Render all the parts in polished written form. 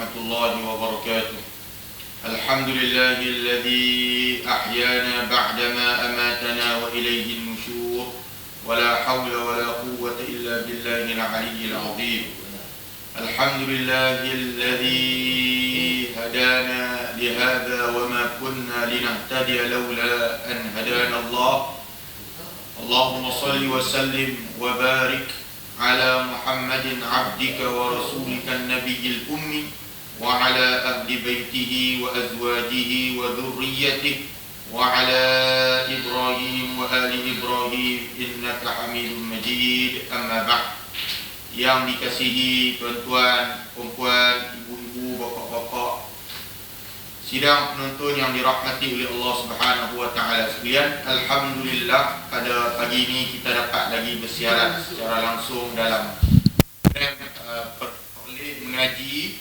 ورحمة الله وبركاته. الحمد لله الذي أحيانا بعدما أماتنا وإليه النشور، ولا حول ولا قوة إلا بالله العلي العظيم. الحمد لله الذي هدانا لهذا وما كنا لنهتدي لولا أن هدانا الله. اللهم صل وسلم وبارك على محمد عبدك ورسولك النبي الأمي وعلى أهل بيته وأزواجه وذريته وعلى إبراهيم وآل إبراهيم إنك حميد مجيد. أما بعد. Yang dikasihi tuan-tuan, puan-puan, ibu-ibu, bapa-bapa, sidang penonton yang dirahmati oleh Allah Subhanahu wa taala sekalian, alhamdulillah pada pagi ini kita dapat lagi bersiaran secara langsung dalam program mengaji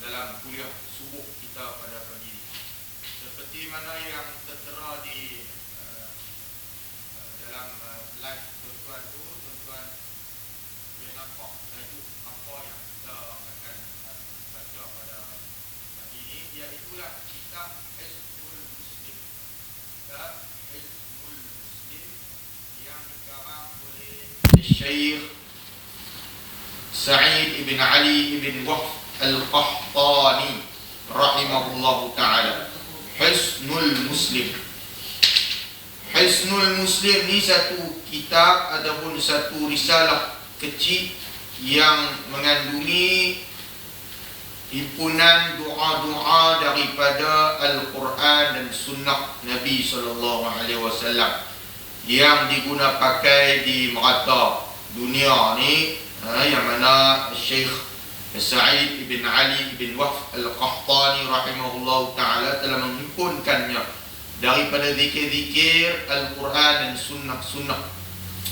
dalam kuliah subuh kita pada pagi ini. Seperti mana yang tertera di dalam live tuan-tuan tu, tuan-tuan boleh nampak tajuk apa yang kita akan baca pada pagi ini, iaitulah kitab Hisnul Muslim. Kitab Hisnul Muslim yang dikarang oleh Syekh Sa'id ibn Ali ibn Wahf Al-Qahtani rahimahullahu ta'ala. Hisnul Muslim. Hisnul Muslim ni satu kitab ataupun satu risalah kecil yang mengandungi himpunan doa-doa daripada Al-Quran dan Sunnah Nabi SAW yang diguna pakai di merata dunia ni, yang mana Syekh Sa'id ibn Ali ibn Wahf Al-Qahtani rahimahullah ta'ala telah menghimpunkannya daripada zikir-zikir Al-Quran dan Sunnah-Sunnah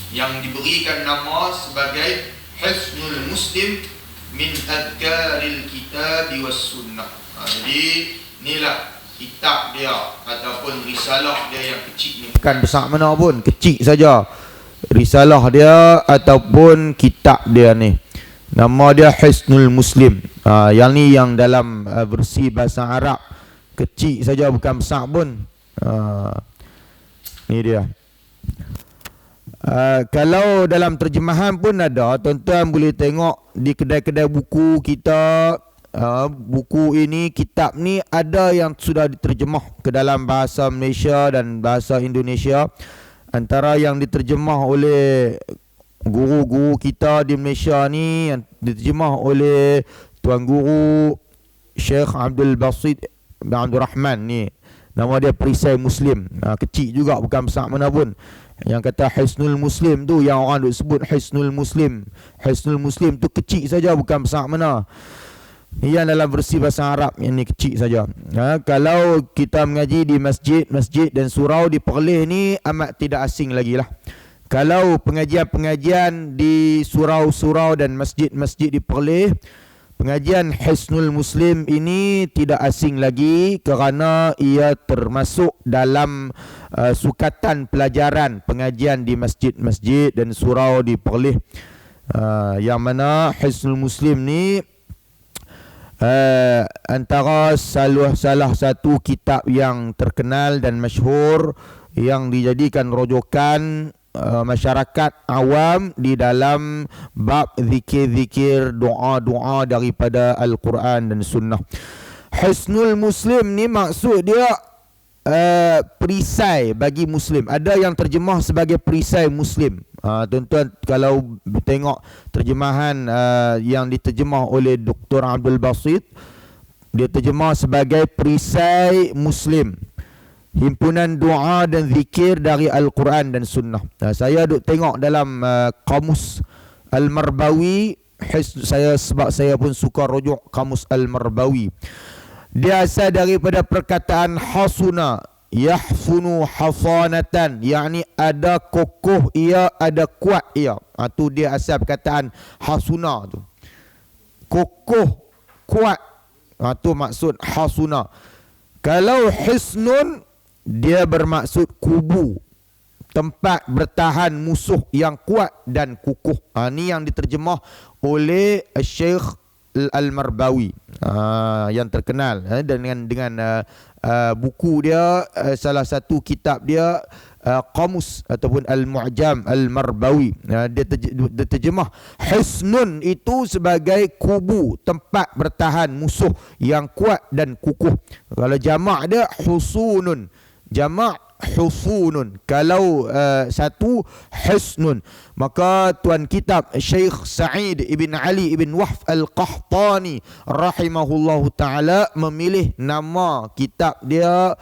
yang diberikan nama sebagai Hisnul Muslim min adkaril kitab was sunnah. Jadi inilah kitab dia ataupun risalah dia yang kecil ni, bukan besar mana pun, kecil saja risalah dia ataupun kitab dia ni. Nama dia Hisnul Muslim. Yang ni yang dalam versi bahasa Arab, kecil saja bukan besar pun. Ni dia. Kalau dalam terjemahan pun ada, tuan-tuan boleh tengok di kedai-kedai buku kita. Buku ini, kitab ni ada yang sudah diterjemah ke dalam bahasa Malaysia dan bahasa Indonesia. Antara yang diterjemah oleh guru-guru kita di Malaysia ni, yang diterjemah oleh Tuan Guru Syekh Abdul Basit bin Abdul Rahman ni. Nama dia Perisai Muslim. Kecil juga, bukan besar mana pun. Yang kata Hisnul Muslim tu, yang orang duk sebut Hisnul Muslim. Hisnul Muslim tu kecil saja, bukan besar mana. Yang dalam versi bahasa Arab, yang ni kecil saja. Kalau kita mengaji di masjid dan surau di Perlis ni amat tidak asing lagi lah. Kalau pengajian-pengajian di surau-surau dan masjid-masjid di Perlis, pengajian Hisnul Muslim ini tidak asing lagi kerana ia termasuk dalam sukatan pelajaran pengajian di masjid-masjid dan surau di Perlis. Yang mana Hisnul Muslim ni antara salah satu kitab yang terkenal dan masyhur yang dijadikan rujukan masyarakat awam di dalam bab zikir-zikir, doa-doa daripada Al-Quran dan Sunnah. Hisnul Muslim ni maksud dia perisai bagi Muslim. Ada yang terjemah sebagai perisai Muslim. Tuan-tuan kalau tengok terjemahan yang diterjemah oleh Dr. Abdul Basit, dia terjemah sebagai perisai Muslim, himpunan doa dan zikir dari Al-Quran dan Sunnah. Saya duk tengok dalam kamus Al-Marbawi. Sebab saya pun suka rujuk kamus Al-Marbawi. Dia asal daripada perkataan hasuna, yahfunu hasanatan, yakni ada kokoh ia, ada kuat ia. Tu dia asal perkataan hasuna tu. Kokoh, kuat. Tu maksud hasuna. Kalau hisnun, dia bermaksud kubu, tempat bertahan musuh yang kuat dan kukuh. Ni yang diterjemah oleh Syekh Al-Marbawi, yang terkenal, dan dengan buku dia, salah satu kitab dia, Qamus ataupun Al-Mu'jam Al-Marbawi. Dia terjemah Hisnun itu sebagai kubu, tempat bertahan musuh yang kuat dan kukuh. Kalau jamak dia husunun, jamak husunun. Kalau satu hisnun. Maka tuan kitab Syekh Sa'id ibn Ali ibn Wahf Al-Qahtani rahimahullahu ta'ala memilih nama kitab dia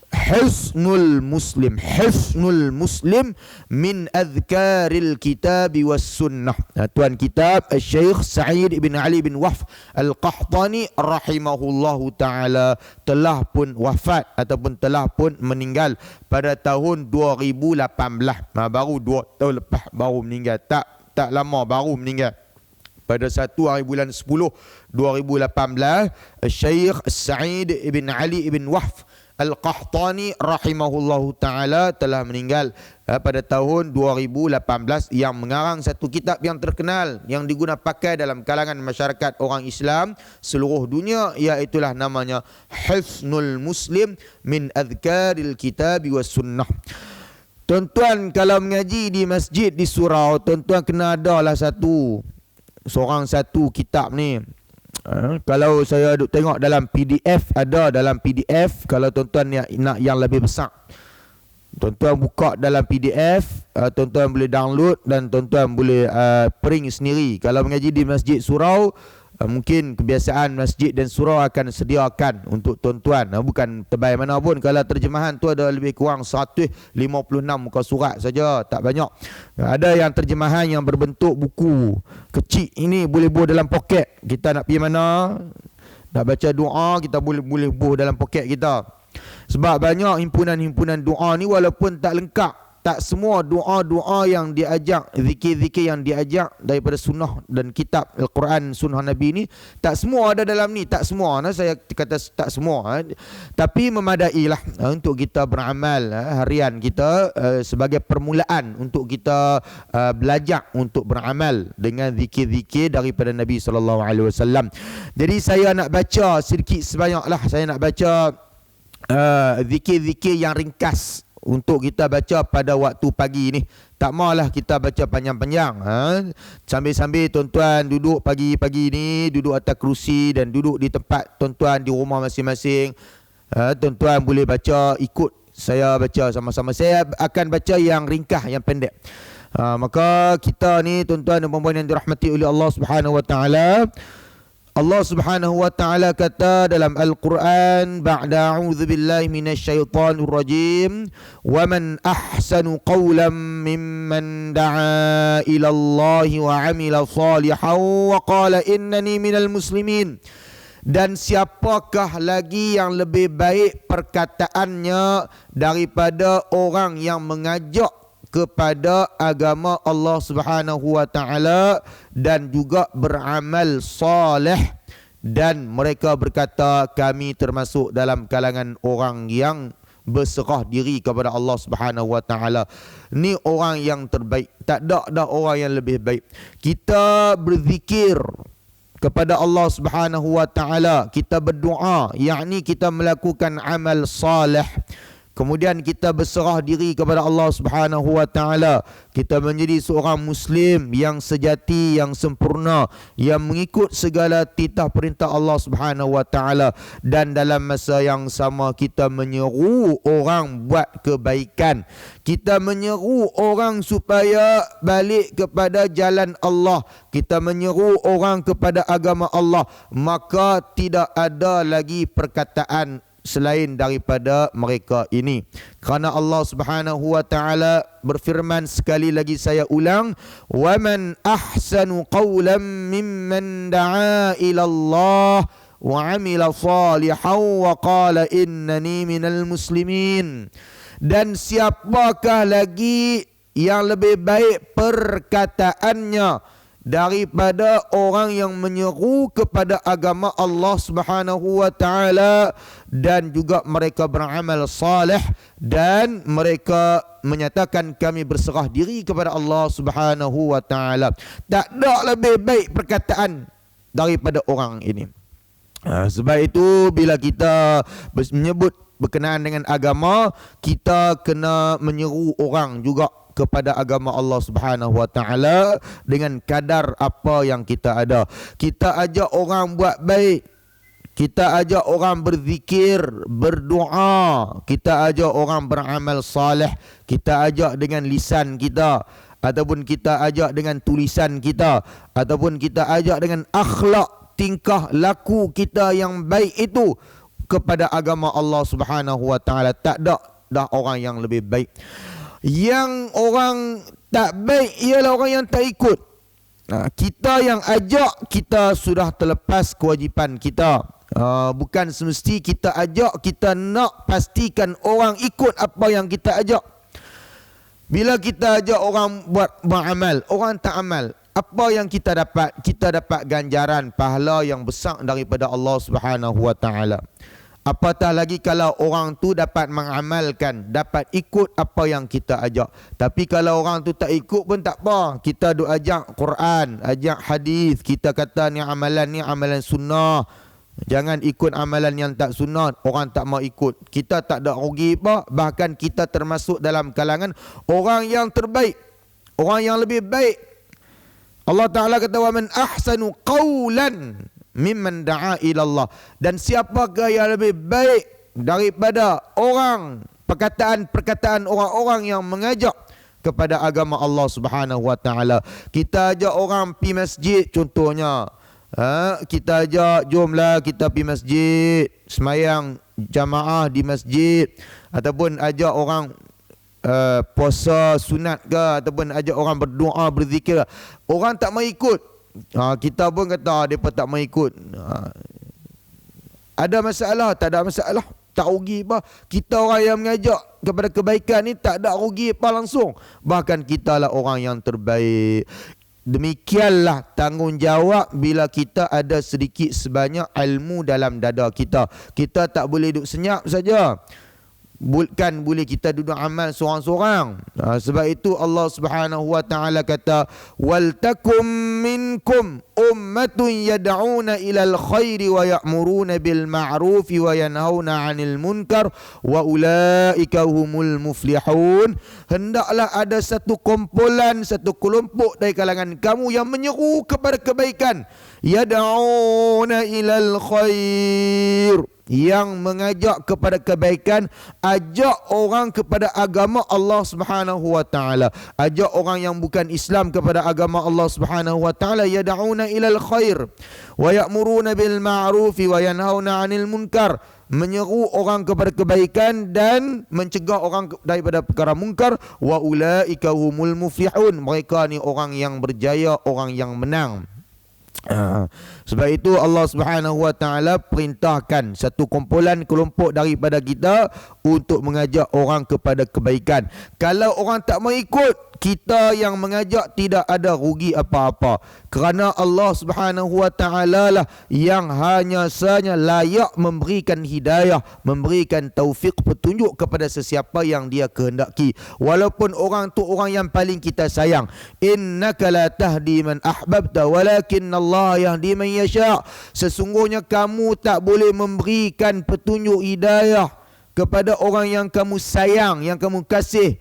Hisnul Muslim, Hisnul Muslim min Adhkaril Kitab was Sunnah. Tuan kitab Syekh Sa'id bin Ali bin Wahf Al-Qahtani rahimahullahu ta'ala telah pun wafat ataupun telah pun meninggal pada tahun 2018. Baru 2 tahun lepas baru meninggal, tak lama baru meninggal. Pada 1 hari bulan 10 2018, Syekh Sa'id bin Ali bin Wahf Al-Qahtani rahimahullahu ta'ala telah meninggal pada tahun 2018, yang mengarang satu kitab yang terkenal yang diguna pakai dalam kalangan masyarakat orang Islam seluruh dunia, iaitulah namanya Hisnul Muslim min Adhkaril Kitab was Sunnah. Tuan-tuan kalau mengaji di masjid di surau, tuan-tuan kena adalah satu kitab ni. Kalau saya duk tengok dalam PDF, ada dalam PDF. Kalau tuan-tuan nak yang lebih besar, tuan-tuan buka dalam PDF, tuan-tuan boleh download dan tuan-tuan boleh print sendiri. Kalau mengaji di masjid surau, mungkin kebiasaan masjid dan surau akan sediakan untuk tuan-tuan, bukan tebal mana pun. Kalau terjemahan tu ada lebih kurang 156 muka surat saja, tak banyak. Ada yang terjemahan yang berbentuk buku kecil, ini boleh buah dalam poket. Kita nak pergi mana, nak baca doa, kita boleh buah dalam poket kita. Sebab banyak himpunan-himpunan doa ni walaupun tak lengkap, tak semua doa-doa yang diajak, zikir-zikir yang diajak daripada sunnah dan kitab Al-Quran sunnah Nabi ni, tak semua ada dalam ni. Tak semua, saya kata tak semua, tapi memadailah untuk kita beramal harian kita, sebagai permulaan untuk kita belajar untuk beramal dengan zikir-zikir daripada Nabi SAW. Jadi saya nak baca sedikit sebanyaklah. Saya nak baca zikir-zikir yang ringkas untuk kita baca pada waktu pagi ni. Tak maulah kita baca panjang-panjang. Sambil-sambil tuan-tuan duduk pagi-pagi ni, duduk atas kerusi dan duduk di tempat tuan-tuan di rumah masing-masing, tuan-tuan boleh baca, ikut saya baca sama-sama. Saya akan baca yang ringkas, yang pendek. Maka kita ni tuan-tuan dan puan-puan yang dirahmati oleh Allah Subhanahu wa taala, Allah Subhanahu wa taala kata dalam Al-Quran, ba'da a'udzu billahi minasyaitonir rajim, wa man ahsanu qawlan mimman da'a ila Allah wa 'amila salihan wa qala innani minal muslimin. Dan siapakah lagi yang lebih baik perkataannya daripada orang yang mengajak kepada agama Allah Subhanahu wa taala dan juga beramal soleh, dan mereka berkata kami termasuk dalam kalangan orang yang berserah diri kepada Allah Subhanahu wa taala. Ni orang yang terbaik, tak ada orang yang lebih baik. Kita berzikir kepada Allah Subhanahu wa taala, kita berdoa, yakni kita melakukan amal soleh, kemudian kita berserah diri kepada Allah Subhanahu wa taala. Kita menjadi seorang muslim yang sejati, yang sempurna, yang mengikut segala titah perintah Allah Subhanahu wa taala, dan dalam masa yang sama kita menyeru orang buat kebaikan. Kita menyeru orang supaya balik kepada jalan Allah. Kita menyeru orang kepada agama Allah. Maka tidak ada lagi perkataan selain daripada mereka ini. Kerana Allah Subhanahu wa taala berfirman, sekali lagi saya ulang, wa man ahsanu qawlan mimman da'a ila Allah wa 'amila salihan wa qala innani minal muslimin. Dan siapakah lagi yang lebih baik perkataannya daripada orang yang menyeru kepada agama Allah Subhanahu wa taala dan juga mereka beramal saleh dan mereka menyatakan kami berserah diri kepada Allah Subhanahu wa taala. Tak ada lebih baik perkataan daripada orang ini. Sebab itu bila kita menyebut berkenaan dengan agama, kita kena menyeru orang juga kepada agama Allah Subhanahu Wa Taala dengan kadar apa yang kita ada. Kita ajak orang buat baik, kita ajak orang berzikir, berdoa, kita ajak orang beramal saleh, kita ajak dengan lisan kita, ataupun kita ajak dengan tulisan kita, ataupun kita ajak dengan akhlak, tingkah laku kita yang baik itu kepada agama Allah Subhanahu Wa Taala. Tak ada dah orang yang lebih baik. Yang orang tak baik ialah orang yang tak ikut. Kita yang ajak, kita sudah terlepas kewajipan kita. Bukan semesti kita ajak, kita nak pastikan orang ikut apa yang kita ajak. Bila kita ajak orang buat beramal, orang tak amal, apa yang kita dapat? Kita dapat ganjaran pahala yang besar daripada Allah Subhanahu Wa Taala. Apatah lagi kalau orang tu dapat mengamalkan, dapat ikut apa yang kita ajak. Tapi kalau orang tu tak ikut pun tak apa. Kita duk ajak Quran, ajak hadis, kita kata ni amalan sunnah. Jangan ikut amalan yang tak sunnah. Orang tak mau ikut, kita tak ada rugi apa. Bahkan kita termasuk dalam kalangan orang yang terbaik, orang yang lebih baik. Allah Ta'ala kata, wa man ahsanu qawlan mimman da'a ilallah. Dan siapakah yang lebih baik daripada orang, perkataan-perkataan orang-orang yang mengajak kepada agama Allah Subhanahu Wa Taala. Kita ajak orang pergi masjid contohnya. Kita ajak, jomlah kita pergi masjid, semayang jamaah di masjid, ataupun ajak orang puasa sunat ke, ataupun ajak orang berdoa, berzikir. Orang tak mau ikut, kita pun kata mereka tak mau ikut. Ada masalah? Tak ada masalah, tak rugi apa. Kita orang yang mengajak kepada kebaikan ni tak ada rugi apa langsung. Bahkan kita lah orang yang terbaik. Demikianlah tanggungjawab bila kita ada sedikit sebanyak ilmu dalam dada kita. Kita tak boleh duduk senyap saja. Bukan boleh kita duduk amal seorang-seorang. Sebab itu Allah Subhanahu Wa Taala kata, wal takum minkum ummatun yad'una ilal khairi wa ya'muruna bil ma'rufi wa yanhauna 'anil munkar wa ulaika humul muflihun. Hendaklah ada satu kumpulan, satu kelompok dari kalangan kamu yang menyeru kepada kebaikan, yad'una ilal khair, yang mengajak kepada kebaikan, ajak orang kepada agama Allah Subhanahu Wa Taala, ajak orang yang bukan Islam kepada agama Allah Subhanahu Wa Taala. Yad'una ilal khair wa ya'muruna bil ma'rufi wa yanhauna 'anil munkar, menyeru orang kepada kebaikan dan mencegah orang daripada perkara mungkar. Wa ulaika humul muflihun, mereka ni orang yang berjaya, orang yang menang. Sebab itu Allah Subhanahu Wa Taala perintahkan satu kumpulan kelompok daripada kita untuk mengajak orang kepada kebaikan. Kalau orang tak mau ikut, kita yang mengajak tidak ada rugi apa-apa. Kerana Allah Subhanahu Wa Taala lah yang hanya sahaja layak memberikan hidayah, memberikan taufik, petunjuk kepada sesiapa yang dia kehendaki. Walaupun orang tu orang yang paling kita sayang. Innaka la tahdi man ahbabta walakin Allah yahdi man yasha. Sesungguhnya kamu tak boleh memberikan petunjuk hidayah kepada orang yang kamu sayang, yang kamu kasih.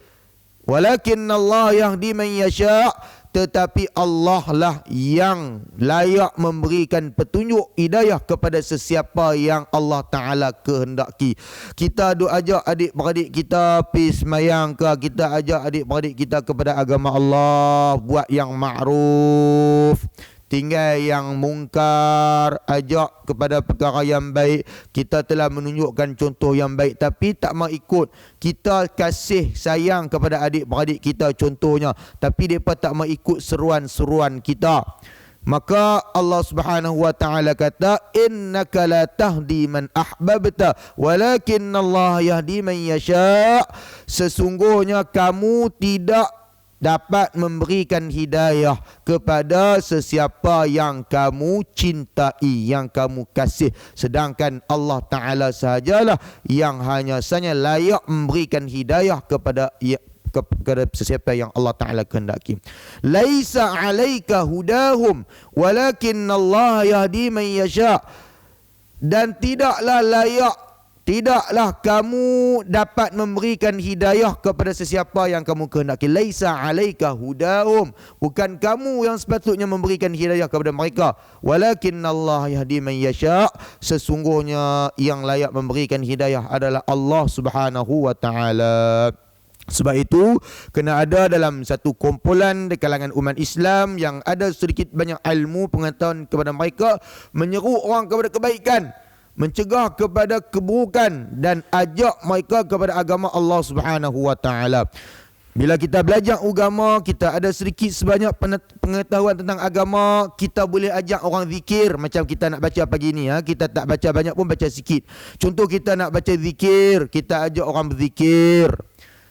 Walakin Allah yahdi man yasha, tetapi Allah lah yang layak memberikan petunjuk hidayah kepada sesiapa yang Allah Ta'ala kehendaki. Kita duk ajak adik-beradik kita pergi semayang ke, kita ajak adik-beradik kita kepada agama Allah, buat yang ma'ruf, tinggal yang mungkar, ajak kepada perkara yang baik. Kita telah menunjukkan contoh yang baik, tapi tak mau ikut. Kita kasih sayang kepada adik-beradik kita contohnya, tapi mereka tak mau ikut seruan-seruan kita. Maka Allah Subhanahu Wa Taala kata, innaka la tahdi man ahbabta walakin Allah yahdi man yasha. Sesungguhnya kamu tidak dapat memberikan hidayah kepada sesiapa yang kamu cintai, yang kamu kasih. Sedangkan Allah Ta'ala sahajalah yang hanya sahaja layak memberikan hidayah kepada kepada sesiapa yang Allah Ta'ala kehendaki. Laisa 'alaika hudahum walakinnallaha yahdi man yasha. Dan tidaklah kamu dapat memberikan hidayah kepada sesiapa yang kamu kehendaki. Laisa 'alaika hudahum, bukan kamu yang sepatutnya memberikan hidayah kepada mereka. Walakinnallaha yahdi man yasha, sesungguhnya yang layak memberikan hidayah adalah Allah Subhanahu wa taala. Sebab itu kena ada dalam satu kumpulan di kalangan umat Islam yang ada sedikit banyak ilmu pengetahuan kepada mereka, menyeru orang kepada kebaikan, mencegah kepada keburukan dan ajak mereka kepada agama Allah Subhanahu wa taala. Bila kita belajar agama, kita ada sedikit sebanyak pengetahuan tentang agama, kita boleh ajak orang zikir. Macam kita nak baca pagi ni, kita tak baca banyak pun baca sikit. Contoh kita nak baca zikir, kita ajak orang berzikir.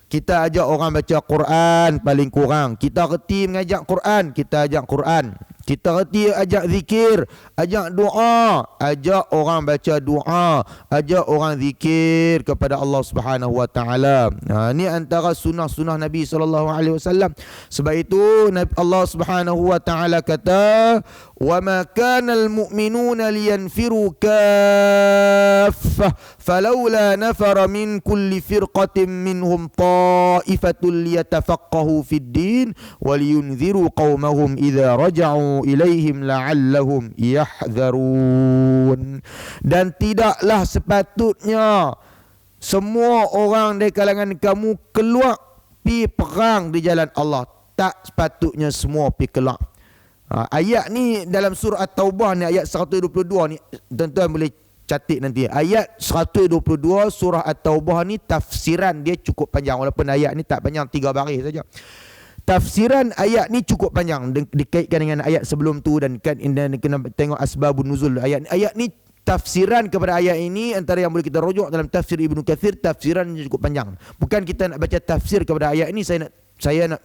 Kita ajak orang baca Quran paling kurang. Kita reti mengajak Quran, kita ajak Quran. Kita reti ajak zikir, ajak doa, ajak orang baca doa, ajak orang zikir kepada Allah Subhanahu wa taala. Ini antara sunnah-sunnah Nabi sallallahu alaihi wasallam. Sebab itu Allah Subhanahu wa taala kata, "Wa ma kana al-mu'minuna liyanfiru kaffah, falawla nafara min kulli firqatin minhum ta'ifatun liyatafaqahu fid din wa liyunziru qaumahum idza raja'u ilaihim la'allahum yahdharun." Dan tidaklah sepatutnya semua orang dari kalangan kamu keluar pi perang di jalan Allah. Tak sepatutnya semua pi keluar. Ayat ni dalam surah At-Taubah ni, ayat 122 ni, tuan-tuan boleh catat nanti. Ayat 122 surah At-Taubah ni tafsiran dia cukup panjang, walaupun ayat ni tak panjang, 3 baris saja. Tafsiran ayat ni cukup panjang dikaitkan dengan ayat sebelum tu, dan kena tengok asbabun nuzul ayat ni. Tafsiran kepada ayat ini antara yang boleh kita rujuk dalam tafsir Ibnu Katsir, tafsiran cukup panjang. Bukan kita nak baca tafsir kepada ayat ini, saya nak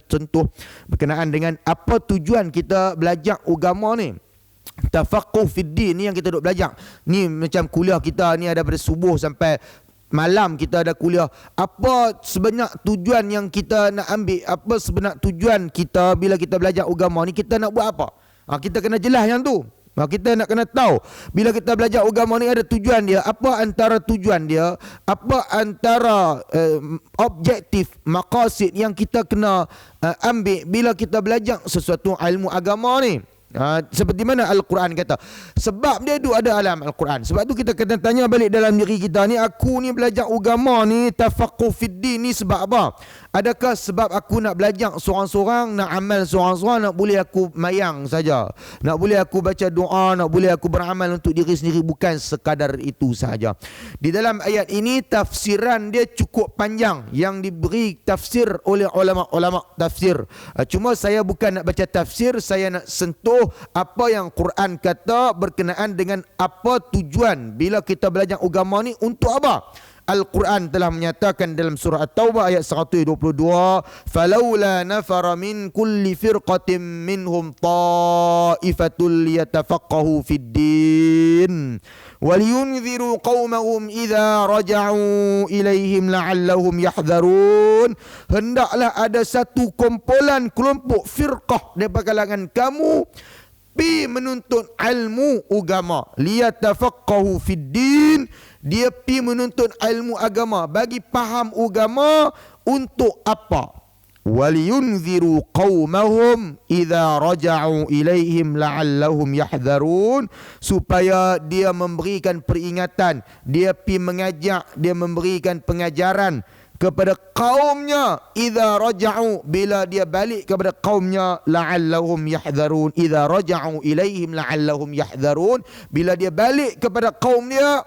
sentuh berkenaan dengan apa tujuan kita belajar agama ni. Tafaqquh fid din ni yang kita duk belajar. Ni macam kuliah kita ni ada pada subuh sampai malam kita ada kuliah. Apa sebenarnya tujuan yang kita nak ambil? Apa sebenarnya tujuan kita bila kita belajar agama ni? Kita nak buat apa? Kita kena jelas yang tu. Kita nak kena tahu bila kita belajar agama ni ada tujuan dia. Apa antara tujuan dia? Apa antara objektif, maqasid yang kita kena ambil bila kita belajar sesuatu ilmu agama ni? Seperti mana Al-Quran kata. Sebab dia tu ada dalam Al-Quran. Sebab tu kita kena tanya balik dalam diri kita ni, aku ni belajar agama ni, tafaqquh fid din ni sebab apa? Adakah sebab aku nak belajar seorang-seorang, nak amal seorang-seorang, nak boleh aku mayang saja, nak boleh aku baca doa, nak boleh aku beramal untuk diri sendiri? Bukan sekadar itu sahaja. Di dalam ayat ini tafsiran dia cukup panjang yang diberi tafsir oleh ulama-ulama tafsir. Cuma saya bukan nak baca tafsir, saya nak sentuh apa yang Quran kata berkenaan dengan apa tujuan bila kita belajar agama ni, untuk apa? Al-Quran telah menyatakan dalam surah At-Taubah ayat 122, "Falawla nafara min kulli firqatin minhum ta'ifatul liyatafaqahu fid din wa liyunziru qaumahum idza raja'u ilaihim la'allahum yahdharun." Hendaklah ada satu kumpulan kelompok firqah daripada kalangan kamu pi menuntut ilmu agama. Liyatafaqahu fid din, dia pi menuntut ilmu agama, bagi faham agama. Untuk apa? Waliyunziru qaumahum idza raja'u ilaihim la'allahum yahdharun, supaya dia memberikan peringatan, dia pi mengajak, dia memberikan pengajaran kepada kaumnya idza raja'u, bila dia balik kepada kaumnya, la'allahum yahdharun, idza raja'u ilaihim la'allahum yahdharun, bila dia balik kepada kaum dia,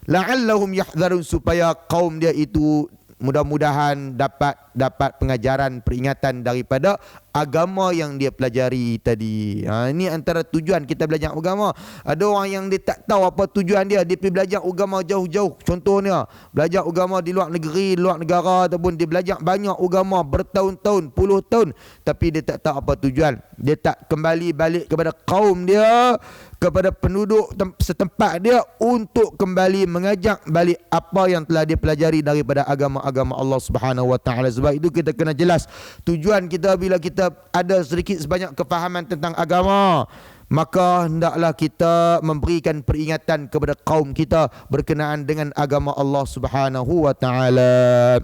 la'allahum yahdharun, supaya kaum dia itu mudah-mudahan dapat pengajaran, peringatan daripada agama yang dia pelajari tadi. Ini antara tujuan kita belajar agama. Ada orang yang dia tak tahu apa tujuan dia, dia pergi belajar agama jauh-jauh. Contohnya belajar agama di luar negeri, luar negara, ataupun dia belajar banyak agama bertahun-tahun, puluh tahun, tapi dia tak tahu apa tujuan. Dia tak kembali balik kepada kaum dia, kepada penduduk setempat dia untuk kembali mengajak balik apa yang telah dia pelajari daripada agama-agama Allah Subhanahu Wa Taala. Sebab itu kita kena jelas tujuan kita bila kita ada sedikit sebanyak kefahaman tentang agama, maka hendaklah kita memberikan peringatan kepada kaum kita berkenaan dengan agama Allah Subhanahu Wa Taala.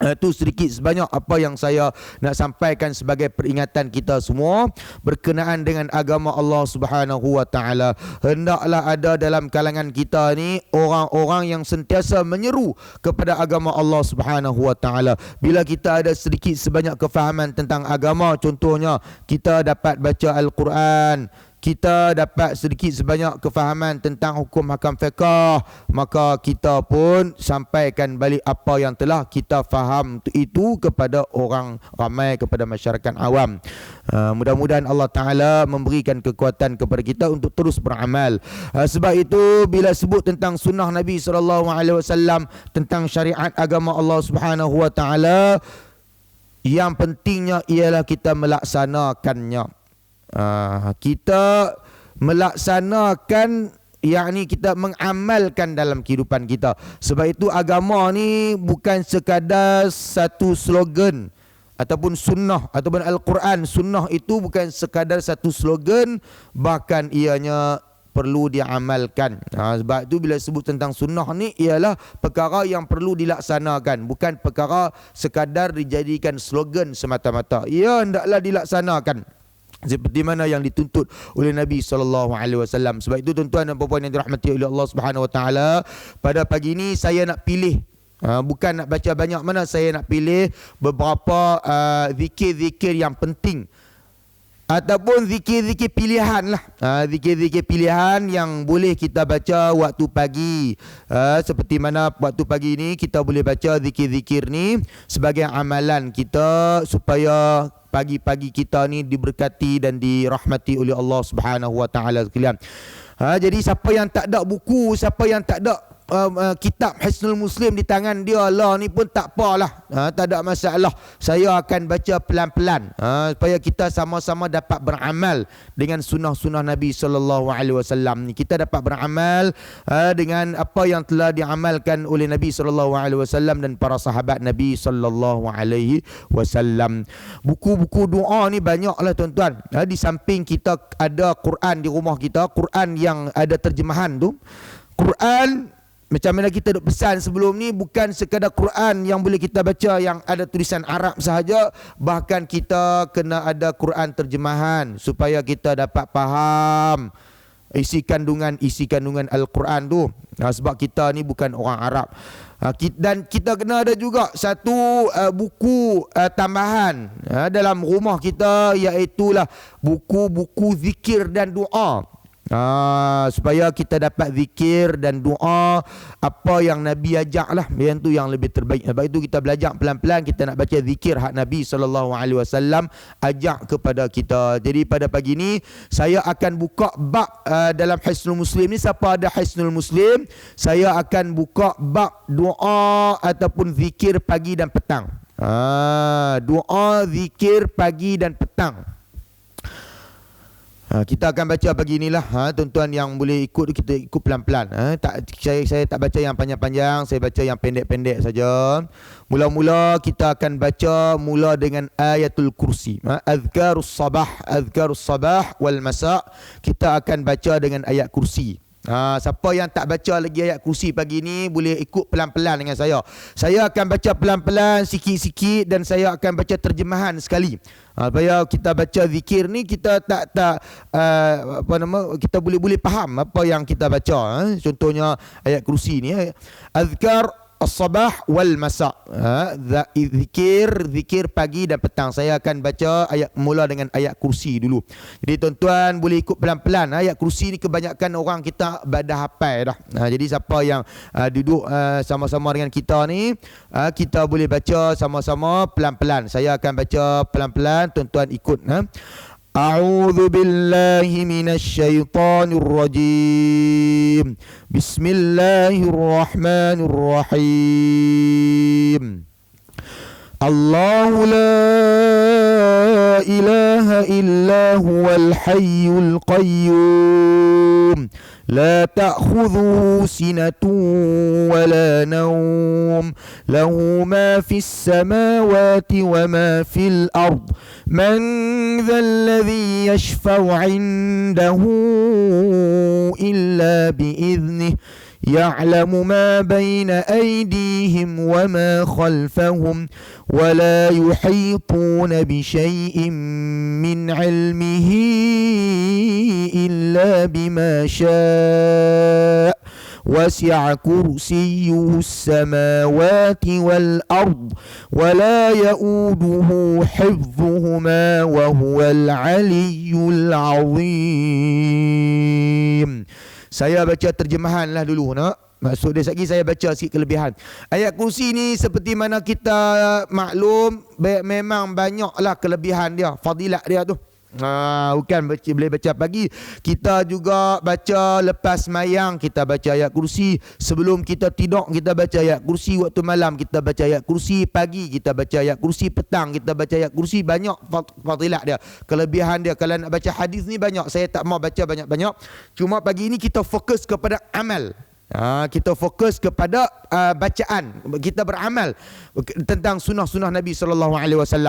Itu sedikit sebanyak apa yang saya nak sampaikan sebagai peringatan kita semua berkenaan dengan agama Allah Subhanahu Wa Taala. Hendaklah ada dalam kalangan kita ni orang-orang yang sentiasa menyeru kepada agama Allah Subhanahu Wa Taala. Bila kita ada sedikit sebanyak kefahaman tentang agama, contohnya kita dapat baca Al-Quran, kita dapat sedikit sebanyak kefahaman tentang hukum hakam fiqh, maka kita pun sampaikan balik apa yang telah kita faham itu kepada orang ramai, kepada masyarakat awam. Mudah-mudahan Allah Ta'ala memberikan kekuatan kepada kita untuk terus beramal. Sebab itu bila sebut tentang sunnah Nabi SAW, tentang syariat agama Allah Subhanahu Wa Ta'ala, yang pentingnya ialah kita melaksanakannya. Kita melaksanakan, yakni kita mengamalkan dalam kehidupan kita. Sebab itu agama ni bukan sekadar satu slogan ataupun sunnah ataupun Al-Quran. Sunnah itu bukan sekadar satu slogan, bahkan ianya perlu diamalkan. Sebab itu bila sebut tentang sunnah ni ialah perkara yang perlu dilaksanakan, bukan perkara sekadar dijadikan slogan semata-mata. Ia hendaklah dilaksanakan seperti mana yang dituntut oleh Nabi SAW. Sebab itu tuan-tuan dan puan-puan yang dirahmati oleh Allah Subhanahu Wa Taala, pada pagi ini saya nak pilih, bukan nak baca banyak mana, saya nak pilih beberapa zikir-zikir yang penting ataupun zikir-zikir pilihan lah. Zikir-zikir pilihan yang boleh kita baca waktu pagi. Seperti mana waktu pagi ni kita boleh baca zikir-zikir ni sebagai amalan kita supaya pagi-pagi kita ni diberkati dan dirahmati oleh Allah Subhanahu Wa Taala sekalian. Jadi siapa yang tak ada buku, siapa yang tak ada kitab Hisnul Muslim di tangan dia lah ni pun tak apalah, tak ada masalah. Saya akan baca pelan-pelan supaya kita sama-sama dapat beramal dengan sunnah-sunnah Nabi SAW ni. Kita dapat beramal dengan apa yang telah diamalkan oleh Nabi SAW dan para sahabat Nabi SAW. Buku-buku doa ni banyaklah tuan-tuan. Di samping kita ada Quran di rumah kita, Quran yang ada terjemahan tu. Quran macam mana kita duk pesan sebelum ni, bukan sekadar Quran yang boleh kita baca yang ada tulisan Arab sahaja, bahkan kita kena ada Quran terjemahan supaya kita dapat faham isi kandungan Al-Quran tu. Sebab kita ni bukan orang Arab. Dan kita kena ada juga satu buku tambahan dalam rumah kita, iaitulah buku-buku zikir dan doa. Supaya kita dapat zikir dan doa apa yang Nabi ajak lah, yang tu yang lebih terbaik. Sebab itu kita belajar pelan-pelan, kita nak baca zikir hak Nabi SAW ajak kepada kita. Jadi pada pagi ni saya akan buka bab dalam Hisnul Muslim ni. Siapa ada Hisnul Muslim, saya akan buka bab doa ataupun zikir pagi dan petang. Doa zikir pagi dan petang. Kita akan baca pagi inilah. Tuan-tuan yang boleh ikut, kita ikut pelan-pelan. Saya tak baca yang panjang-panjang, saya baca yang pendek-pendek saja. Mula-mula kita akan baca mula dengan ayatul kursi. Azkarus sabah wal masa. Kita akan baca dengan ayat kursi. Siapa yang tak baca lagi ayat kursi pagi ni boleh ikut pelan-pelan dengan saya. Saya akan baca pelan-pelan sikit-sikit dan saya akan baca terjemahan sekali. Supaya kita baca zikir ni kita kita boleh faham apa yang kita baca. Contohnya ayat kursi ni, azkar as-sabah wal masa, zikir pagi dan petang. Saya akan baca mula dengan ayat kursi dulu. Jadi tuan-tuan boleh ikut pelan-pelan. Ayat kursi ni kebanyakan orang kita dah hafal dah. Jadi siapa yang duduk sama-sama dengan kita ni, kita boleh baca sama-sama pelan-pelan. Saya akan baca pelan-pelan, tuan-tuan ikut. A'udzu billahi minasy syaithanir rajim. Bismillahirrahmanirrahim. Allahu la ilaha illa huwal hayyul qayyum la ta'khudhuhu sinatun wa la nawm lahu ma fis samawati wa ma fil ard man dhal ladhi yashfa'u 'indahu illa bi'idhnihi يعلم ما بين أيديهم وما خلفهم ولا يحيطون بشيء من علمه إلا بما شاء وسع كرسيه السماوات والأرض ولا يؤوده حفظهما وهو العلي العظيم. Saya baca terjemahan lah dulu nak. Maksud dia lagi saya baca sikit kelebihan. Ayat kursi ni seperti mana kita maklum, memang banyaklah kelebihan dia, fadilat dia tu. Bukan boleh baca pagi, kita juga baca lepas mayang, kita baca ayat kursi. Sebelum kita tidur kita baca ayat kursi. Waktu malam kita baca ayat kursi. Pagi kita baca ayat kursi. Petang kita baca ayat kursi. Banyak fadilat dia, kelebihan dia. Kalau nak baca hadis ni banyak, saya tak mau baca banyak-banyak. Cuma pagi ini kita fokus kepada amal. Kita fokus kepada bacaan, kita beramal tentang sunnah-sunnah Nabi SAW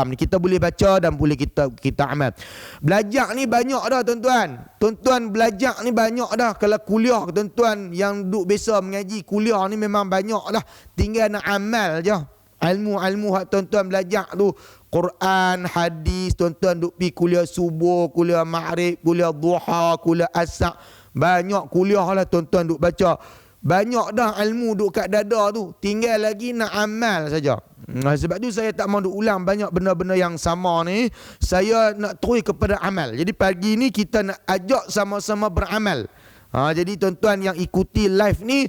ni. Kita boleh baca dan boleh kita amal. Belajar ni banyak dah tuan-tuan. Tuan-tuan belajar ni banyak dah. Kalau kuliah tuan-tuan yang duduk biasa mengaji, kuliah ni memang banyak dah. Tinggal nak amal je. Ilmu-ilmu hak tuan-tuan belajar tu, Quran, hadis, tuan-tuan duk pergi kuliah subuh, kuliah maghrib, kuliah duha, kuliah asar. Banyak kuliah lah tuan-tuan duk baca. Banyak dah ilmu duk kat dada tu. Tinggal lagi nak amal saja. Sebab tu saya tak mahu ulang banyak benda-benda yang sama ni. Saya nak terus kepada amal. Jadi pagi ni kita nak ajak sama-sama beramal. Jadi tuan-tuan yang ikuti live ni,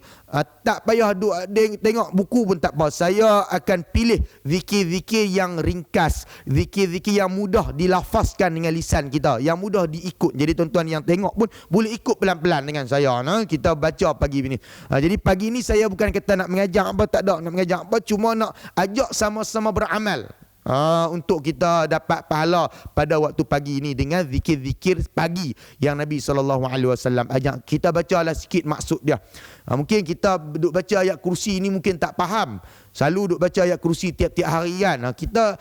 tak payah duk tengok buku pun tak apa. Saya akan pilih zikir-zikir yang ringkas, zikir-zikir yang mudah dilafazkan dengan lisan kita, yang mudah diikut. Jadi tuan-tuan yang tengok pun boleh ikut pelan-pelan dengan saya. Kita baca pagi ni. Jadi pagi ni saya bukan kata nak mengajar apa, tak ada nak mengajar apa, cuma nak ajak sama-sama beramal. Untuk kita dapat pahala pada waktu pagi ini dengan zikir-zikir pagi yang Nabi SAW ajak. Kita bacalah sikit maksud dia. Mungkin kita duduk baca ayat kursi ni mungkin tak faham. Selalu duduk baca ayat kursi tiap-tiap hari kan. Kita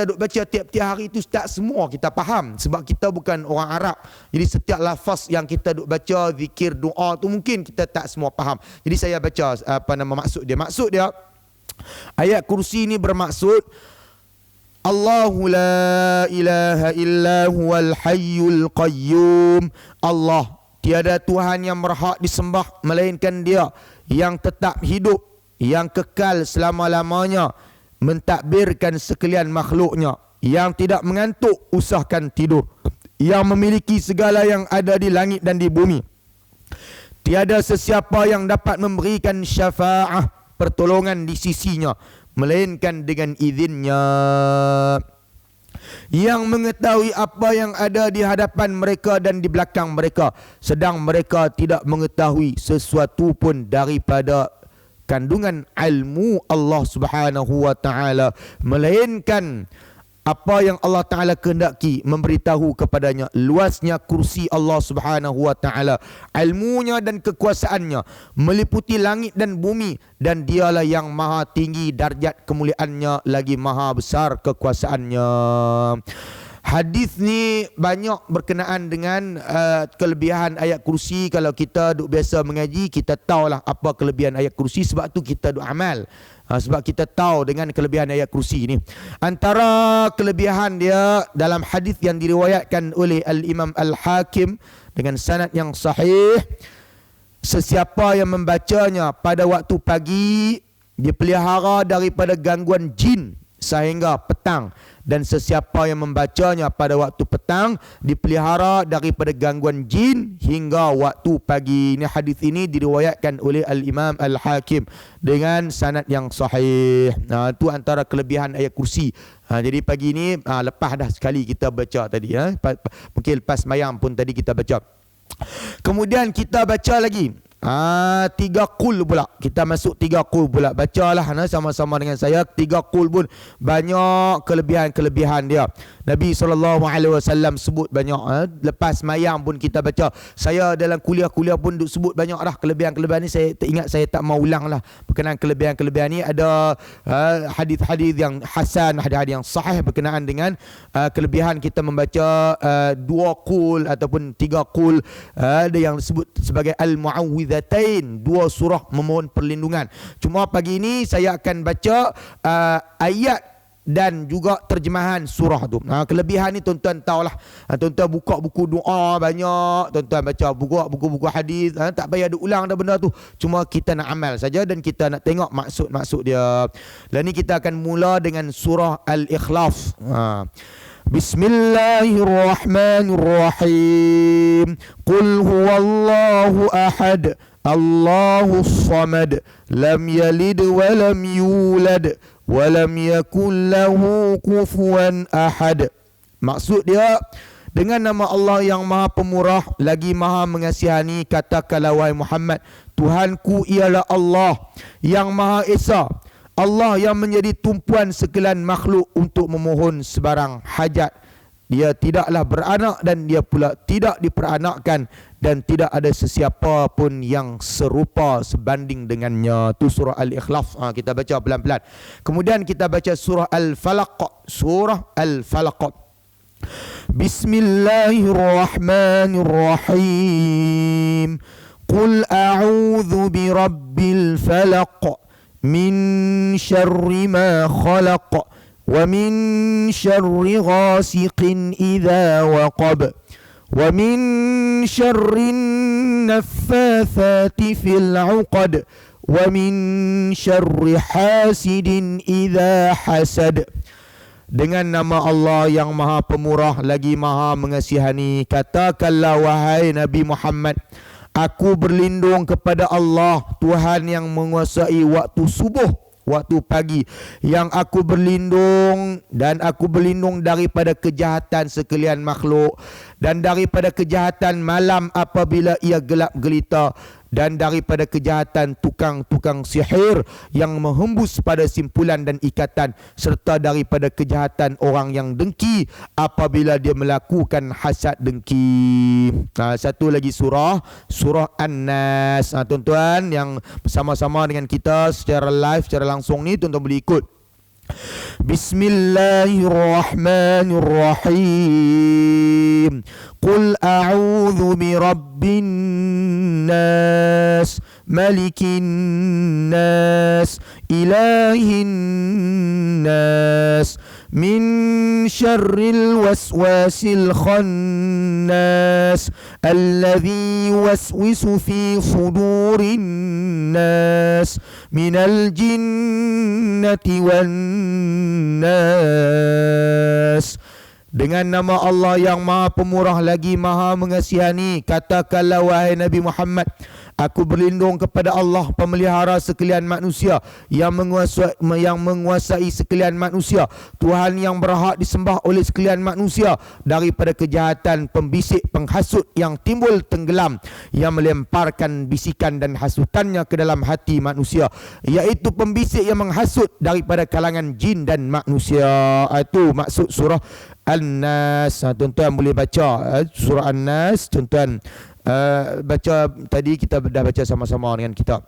duduk baca tiap-tiap hari itu tak semua kita faham, sebab kita bukan orang Arab. Jadi setiap lafaz yang kita duduk baca, zikir, doa tu mungkin kita tak semua faham. Jadi saya baca maksud dia. Maksud dia, ayat kursi ni bermaksud Allahu la ilaha illa huwal hayyul qayyum. Allah, tiada Tuhan yang berhak disembah melainkan Dia yang tetap hidup, yang kekal selama-lamanya, mentadbirkan sekalian makhluknya, yang tidak mengantuk usahkan tidur, yang memiliki segala yang ada di langit dan di bumi. Tiada sesiapa yang dapat memberikan syafaah, pertolongan di sisinya, melainkan dengan izinnya, yang mengetahui apa yang ada di hadapan mereka dan di belakang mereka, sedang mereka tidak mengetahui sesuatu pun daripada kandungan ilmu Allah Subhanahu wa taala, melainkan apa yang Allah Ta'ala kehendaki memberitahu kepadanya. Luasnya kursi Allah Subhanahu wa taala, ilmunya dan kekuasaannya meliputi langit dan bumi, dan Dialah yang maha tinggi darjat kemuliaannya, lagi maha besar kekuasaannya. Hadis ni banyak berkenaan dengan kelebihan ayat kursi. Kalau kita duk biasa mengaji, kita tahulah apa kelebihan ayat kursi, sebab tu kita duk amal. Sebab kita tahu dengan kelebihan ayat kursi ni. Antara kelebihan dia dalam hadis yang diriwayatkan oleh Al-Imam Al-Hakim dengan sanad yang sahih, sesiapa yang membacanya pada waktu pagi dipelihara daripada gangguan jin sehingga petang, dan sesiapa yang membacanya pada waktu petang dipelihara daripada gangguan jin hingga waktu pagi. Ini hadis ini diriwayatkan oleh Al-Imam Al-Hakim dengan sanad yang sahih. Itu antara kelebihan ayat kursi. Jadi pagi ni lepas dah sekali kita baca tadi, mungkin lepas mayang pun tadi kita baca. Kemudian kita baca lagi Tiga qul pula. Kita masuk tiga qul pula. Bacalah sama-sama dengan saya. Tiga qul pun banyak kelebihan-kelebihan dia. Nabi SAW sebut banyak. Lepas mayang pun kita baca. Saya dalam kuliah-kuliah pun sebut banyak dah kelebihan-kelebihan ni. Saya ingat saya tak mau ulang lah. Berkenaan kelebihan-kelebihan ni ada hadis-hadis yang hasan, hadis-hadis yang sahih berkenaan dengan kelebihan kita membaca dua qul ataupun tiga qul. Ada yang disebut sebagai al-mu'awwidhatain, dua surah memohon perlindungan. Cuma pagi ini saya akan baca ayat dan juga terjemahan surah tu. Kelebihan ni tuan-tuan tahulah. Tuan-tuan buka buku doa banyak, tuan-tuan baca buku-buku hadis, tak payah diulang dah benda tu. Cuma kita nak amal saja dan kita nak tengok maksud-maksud dia. Dan ni kita akan mula dengan surah Al-Ikhlas. Bismillahirrahmanirrahim. Qul huwallahu ahad, Allahus samad, lam yalid wa lam yulad walam yakul lahu kufuwan ahad. Maksud dia, dengan nama Allah yang maha pemurah lagi maha mengasihani, katakanlah wahai Muhammad, Tuhanku ialah Allah yang maha esa, Allah yang menjadi tumpuan sekalian makhluk untuk memohon sebarang hajat. Dia tidaklah beranak dan dia pula tidak diperanakkan, dan tidak ada sesiapa pun yang serupa sebanding dengannya. Itu surah Al-Ikhlas. Kita baca pelan-pelan. Kemudian kita baca surah Al-Falaq. Surah Al-Falaq. Bismillahirrahmanirrahim. Qul a'udzu birabbil falaq min syarri ma khalaq wa min syarri ghasiqin idza waqab wa min syarrin naffathati fil 'uqad wa min syarri hasidin idza hasad. Dengan nama Allah yang maha pemurah lagi maha mengasihani, katakanlah wahai Nabi Muhammad, aku berlindung kepada Allah, Tuhan yang menguasai waktu subuh, waktu pagi, yang aku berlindung, dan aku berlindung daripada kejahatan sekalian makhluk, dan daripada kejahatan malam apabila ia gelap gelita, dan daripada kejahatan tukang-tukang sihir yang menghembus pada simpulan dan ikatan, serta daripada kejahatan orang yang dengki apabila dia melakukan hasad dengki. Satu lagi surah An-Nas. Tuan-tuan yang bersama-sama dengan kita secara live, secara langsung ni, tuan-tuan boleh ikut. Bismillahirrahmanirrahim. Qul a'udzu birabbin nas, malikin nas, ilahin nas, min syarril waswasil khannas, alladhi yuwaswisu fi sudurin nas, minal jinnati wan nas. Dengan nama Allah yang maha pemurah lagi maha mengasihani, katakanlah wahai Nabi Muhammad, aku berlindung kepada Allah pemelihara sekalian manusia, yang menguasai sekalian manusia, Tuhan yang berhak disembah oleh sekalian manusia, daripada kejahatan pembisik penghasut yang timbul tenggelam, yang melemparkan bisikan dan hasutannya ke dalam hati manusia, iaitu pembisik yang menghasut daripada kalangan jin dan manusia. Itu maksud surah An-Nas. Tuan-tuan boleh baca surah An-Nas. Tuan-tuan baca tadi, kita dah baca sama-sama dengan kita.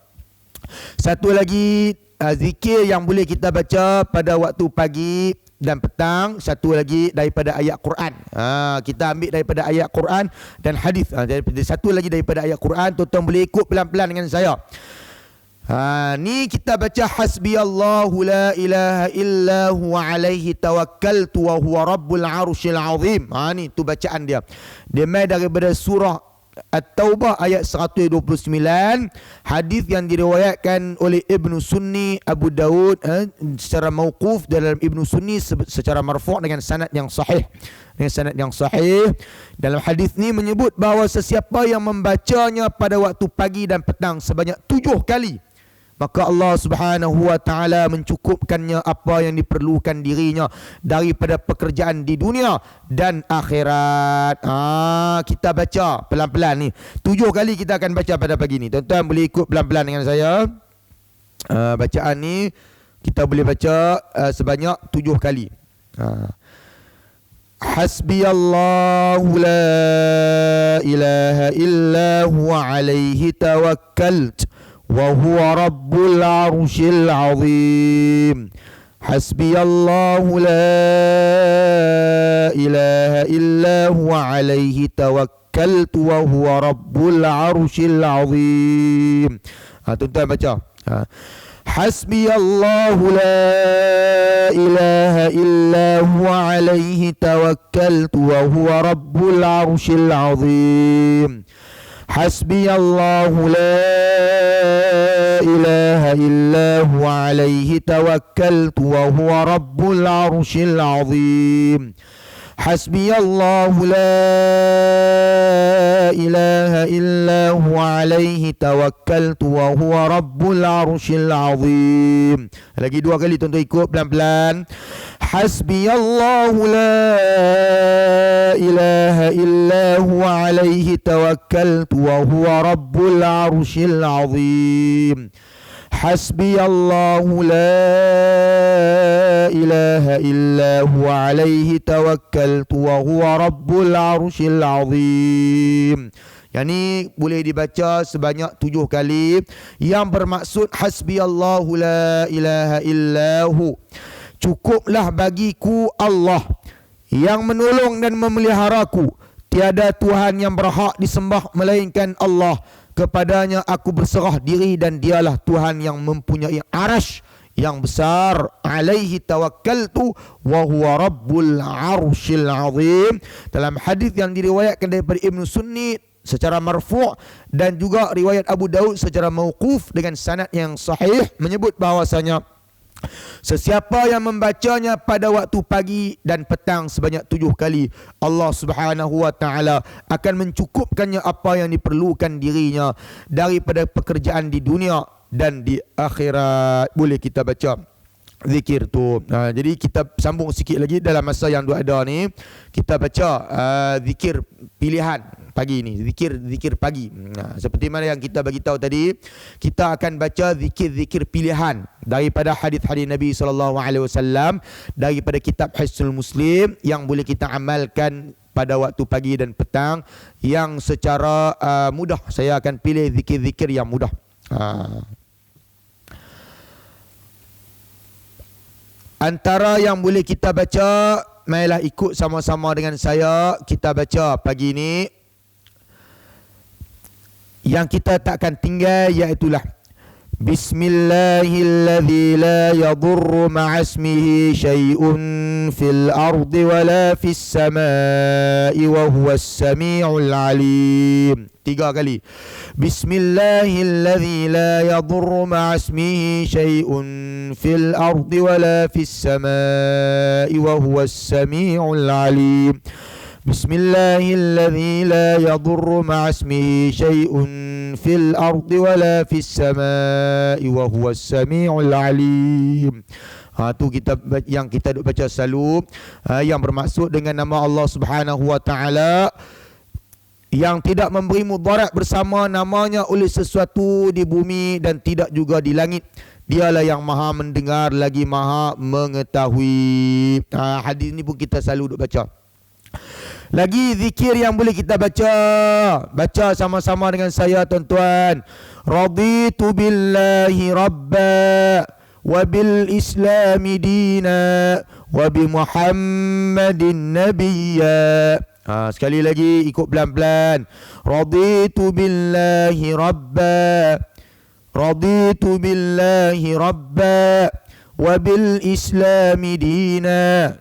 Satu lagi zikir yang boleh kita baca pada waktu pagi dan petang, satu lagi daripada ayat Quran. Kita ambil daripada ayat Quran dan hadis. Satu lagi daripada ayat Quran. Tuan-tuan boleh ikut pelan-pelan dengan saya. Ni kita baca hasbiyallahu la ilaha illa huwa alaihi tawakkaltu wa huwa rabbul arsyil azim. Ni tu bacaan dia. Dia mai daripada surah At-Taubah ayat 129. Hadis yang diriwayatkan oleh Ibnu Sunni, Abu Daud secara mauquf, dalam Ibnu Sunni secara marfu' dengan sanad yang sahih. Dalam hadis ni menyebut bahawa sesiapa yang membacanya pada waktu pagi dan petang sebanyak 7 kali, maka Allah Subhanahu wa taala mencukupkannya apa yang diperlukan dirinya daripada pekerjaan di dunia dan akhirat. Kita baca pelan-pelan ni. 7 kali kita akan baca pada pagi ni. Tuan-tuan boleh ikut pelan-pelan dengan saya. Bacaan ni kita boleh baca sebanyak 7 kali. Hasbiyallahu la ilaha illa huwa alaihi tawakkalt wa huwa rabbul arshil azim. Hasbiyallahu la ilaha illa huwa alaihi tawakkalt wa huwa rabbul arshil azim. Tuan-tuan baca. Hasbiyallahu la ilaha illa huwa alaihi tawakkaltu wa huwa rabbul arshil azim. Hasbiyallahu la ilaha illa huwa alaihi tawakkaltu wa huwa rabbul arshil azim. Hasbiyallahu la ilaha illa huwa alaihi tawakkaltu wa huwa rabbul arshil azim. Lagi 2 kali tuan-tuan ikut pelan-pelan. Hasbiyallahu la ilaha illa huwa alaihi tawakkaltu wa huwa rabbul arshil azim. Hasbiyallahu la ilaha illa huwa alaihi tawakkaltu wa huwa rabbul arshil azim. Yang ni boleh dibaca sebanyak 7 kali. Yang bermaksud hasbiyallahu la ilaha illahu, cukuplah bagiku Allah yang menolong dan memeliharaku. Tiada Tuhan yang berhak disembah melainkan Allah. Kepadanya aku berserah diri dan dialah Tuhan yang mempunyai arash yang besar. Alaihi tawakkaltu wa huwa rabbul arshil azim. Dalam hadis yang diriwayatkan daripada Ibn Sunni secara marfu' dan juga riwayat Abu Daud secara mauquf dengan sanad yang sahih menyebut bahawasanya sesiapa yang membacanya pada waktu pagi dan petang sebanyak 7 kali, Allah Subhanahu wa taala akan mencukupkannya apa yang diperlukan dirinya daripada pekerjaan di dunia dan di akhirat. Boleh kita baca zikir tu. Jadi kita sambung sikit lagi dalam masa yang ada ni. Kita baca zikir pilihan pagi ni, zikir pagi. Seperti mana yang kita bagi tahu tadi, kita akan baca zikir-zikir pilihan daripada hadis-hadis Nabi SAW, daripada kitab Hisnul Muslim yang boleh kita amalkan pada waktu pagi dan petang yang secara mudah. Saya akan pilih zikir-zikir yang mudah. Antara yang boleh kita baca, marilah ikut sama-sama dengan saya. Kita baca pagi ni. Yang kita takkan tinggal iaitulah Bismillahilladzi la yadurru ma'asmihi syai'un fil ardi wa la fis samai wa huwas sami'ul alim. 3 kali. Bismillahilladzi la yadurru ma'asmihi syai'un fil ardi wa la fis samai wa huwas sami'ul alim. Bismillahilladzi la yadurru ma'asmihi syai'un fil ardi wa la fis samai wa huwas sami'ul alim. Tu kita yang kita duk baca selalu, yang bermaksud dengan nama Allah Subhanahu wa taala yang tidak memberi mudarat bersama namanya oleh sesuatu di bumi dan tidak juga di langit. Dialah yang maha mendengar lagi maha mengetahui. Hadis ni pun kita selalu duk baca. Lagi zikir yang boleh kita baca. Baca sama-sama dengan saya tuan-tuan. Raditu billahi rabba wa bil islami dina wa bi Muhammadin nabiyya. Sekali lagi ikut pelan-pelan. Raditu billahi rabba. Raditu billahi rabba wa bil islami dina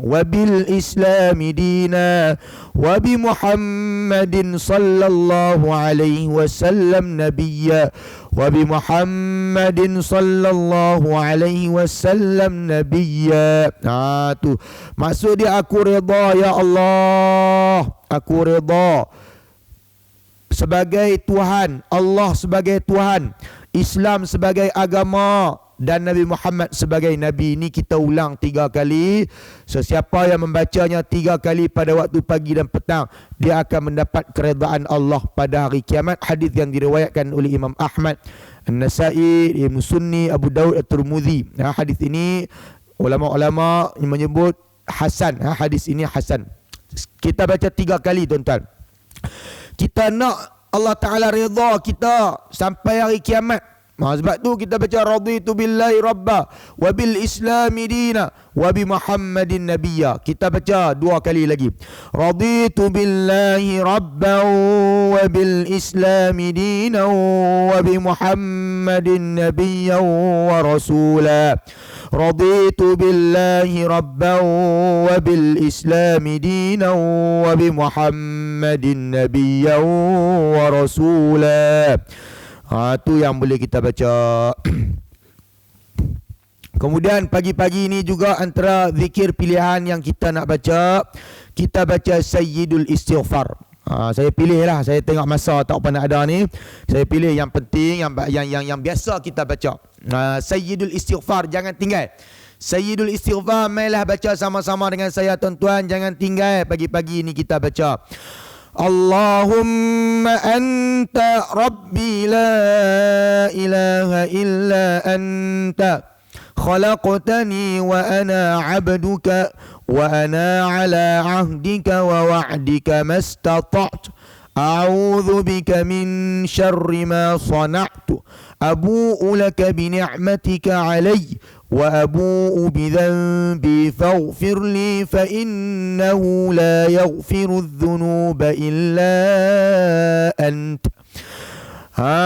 wa bil islami dina wa bi Muhammadin sallallahu alaihi wasallam nabiyya wa bi Muhammadin sallallahu alaihi wasallam nabiyya. Tu maksud dia, aku redha ya Allah, aku redha sebagai Tuhan, Allah sebagai Tuhan, Islam sebagai agama dan Nabi Muhammad sebagai Nabi. Ini kita ulang 3 kali. Sesiapa yang membacanya 3 kali pada waktu pagi dan petang, dia akan mendapat keredaan Allah pada hari kiamat. Hadis yang diriwayatkan oleh Imam Ahmad, An-Nasai, Ibn Sunni, Abu Daud, At-Tirmidzi. Hadis ini ulama-ulama menyebut hasan. Hadis ini hasan. Kita baca 3 kali tuan-tuan. Kita nak Allah Ta'ala redha kita sampai hari kiamat. Sebab tu kita baca raditu billahi rabba wa bil islami dina wa bi Muhammadin nabiyya. Kita baca 2 kali lagi. Raditu billahi rabba wa bil islami dina wa bi Muhammadin nabiyya wa rasula. Raditu billahi rabba wa bil islami dina wa bi Muhammadin nabiyya wa rasula. Tu yang boleh kita baca. Kemudian pagi-pagi ini juga antara zikir pilihan yang kita nak baca, kita baca Sayyidul Istighfar. Saya pilih lah, saya tengok masa tak pernah ada ni, saya pilih yang penting, yang biasa kita baca. Sayyidul Istighfar, jangan tinggal. Sayyidul Istighfar, mainlah baca sama-sama dengan saya tuan-tuan, jangan tinggal pagi-pagi ini kita baca. Allahumma anta rabbi la ilaha illa anta khalaqtani wa ana abduka wa ana ala ahdika wa wa'dika mastata'tu a'udzu bika min syarri ma sana'tu abu'u laka bi ni'matika 'alayya wa abu'u bi dhanbi faghfir li fa innahu la yaghfiru adh-dhunuba illa anta.